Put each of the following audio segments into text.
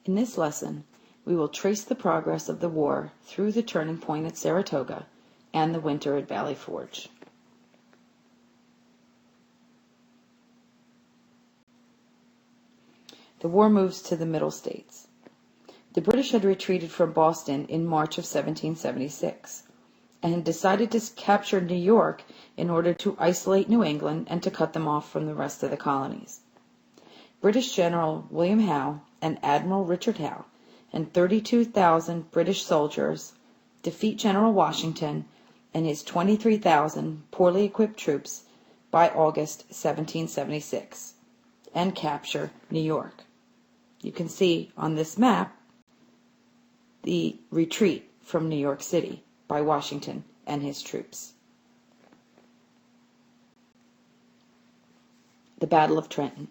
In this lesson, we will trace the progress of the war through the turning point at Saratoga and the winter at Valley Forge. The war moves to the Middle States. The British had retreated from Boston in March of 1776 and had decided to capture New York in order to isolate New England and to cut them off from the rest of the colonies. British General William Howe and Admiral Richard Howe and 32,000 British soldiers defeat General Washington and his 23,000 poorly equipped troops by August 1776 and capture New York. You can see on this map the retreat from New York City by Washington and his troops. The Battle of Trenton.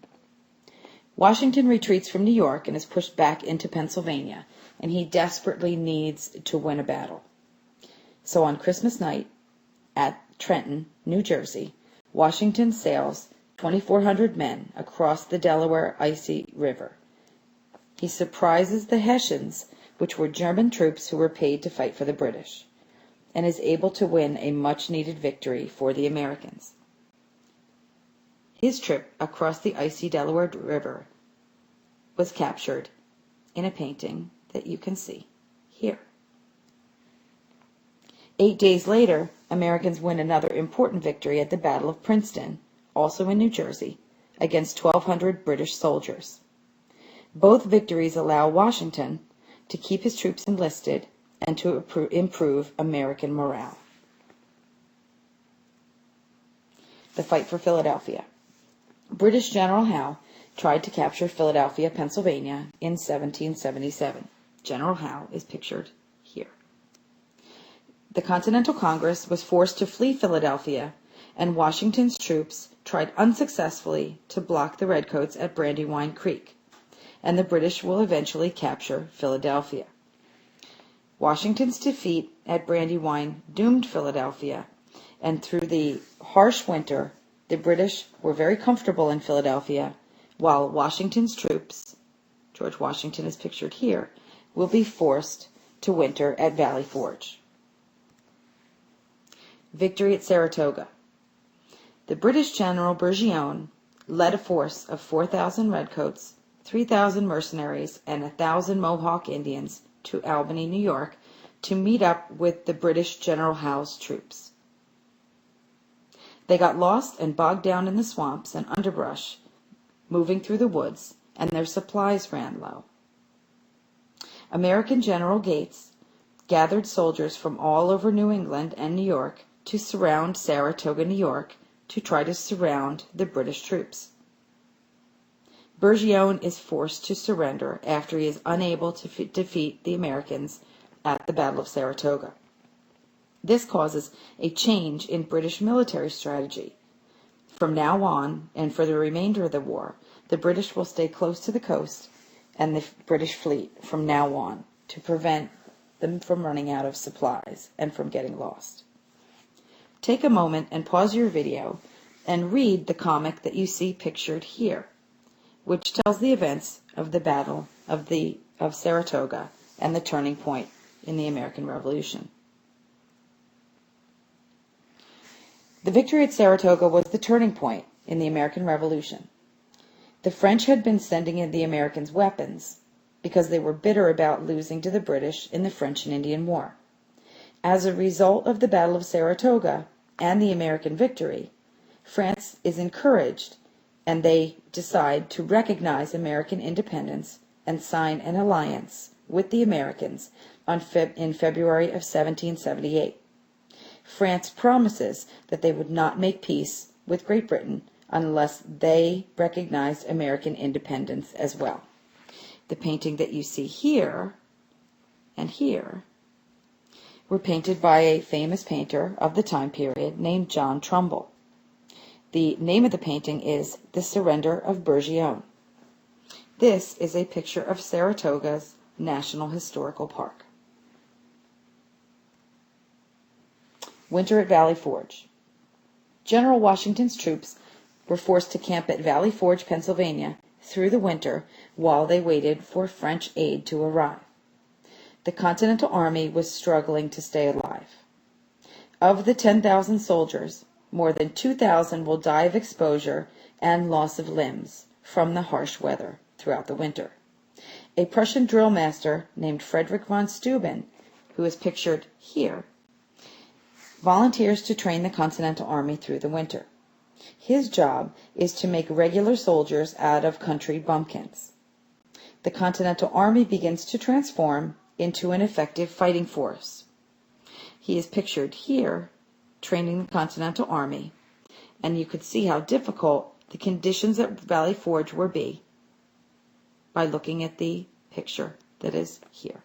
Washington retreats from New York and is pushed back into Pennsylvania, and he desperately needs to win a battle. So on Christmas night at Trenton, New Jersey, Washington sails 2,400 men across the Delaware icy river. He surprises the Hessians, which were German troops who were paid to fight for the British, and is able to win a much-needed victory for the Americans. His trip across the icy Delaware River was captured in a painting that you can see here. 8 days later, Americans win another important victory at the Battle of Princeton, also in New Jersey, against 1,200 British soldiers. Both victories allow Washington to keep his troops enlisted and to improve American morale. The fight for Philadelphia. British General Howe tried to capture Philadelphia, Pennsylvania in 1777. General Howe is pictured here. The Continental Congress was forced to flee Philadelphia, and Washington's troops tried unsuccessfully to block the Redcoats at Brandywine Creek, and the British will eventually capture Philadelphia. Washington's defeat at Brandywine doomed Philadelphia, and through the harsh winter, the British were very comfortable in Philadelphia, while Washington's troops, George Washington is pictured here, will be forced to winter at Valley Forge. Victory at Saratoga. The British General Burgoyne led a force of 4,000 Redcoats, 3,000 mercenaries, and 1,000 Mohawk Indians to Albany, New York, to meet up with the British General Howe's troops. They got lost and bogged down in the swamps and underbrush, moving through the woods, and their supplies ran low. American General Gates gathered soldiers from all over New England and New York to surround Saratoga, New York, to try to surround the British troops. Burgoyne is forced to surrender after he is unable to defeat the Americans at the Battle of Saratoga. This causes a change in British military strategy. From now on, and for the remainder of the war, the British will stay close to the coast and the British fleet from now on to prevent them from running out of supplies and from getting lost. Take a moment and pause your video and read the comic that you see pictured here, which tells the events of the Battle of Saratoga and the turning point in the American Revolution. The victory at Saratoga was the turning point in the American Revolution. The French had been sending in the Americans weapons because they were bitter about losing to the British in the French and Indian War. As a result of the Battle of Saratoga and the American victory, France is encouraged, and they decide to recognize American independence and sign an alliance with the Americans in February of 1778. France promises that they would not make peace with Great Britain unless they recognized American independence as well. The painting that you see here and here were painted by a famous painter of the time period named John Trumbull. The name of the painting is The Surrender of Burgoyne. This is a picture of Saratoga's National Historical Park. Winter at Valley Forge. General Washington's troops were forced to camp at Valley Forge, Pennsylvania, through the winter while they waited for French aid to arrive. The Continental Army was struggling to stay alive. Of the 10,000 soldiers, more than 2,000 will die of exposure and loss of limbs from the harsh weather throughout the winter. A Prussian drill master named Frederick von Steuben, who is pictured here, volunteers to train the Continental Army through the winter. His job is to make regular soldiers out of country bumpkins. The Continental Army begins to transform into an effective fighting force. He is pictured here, training the Continental Army, and you could see how difficult the conditions at Valley Forge would be by looking at the picture that is here.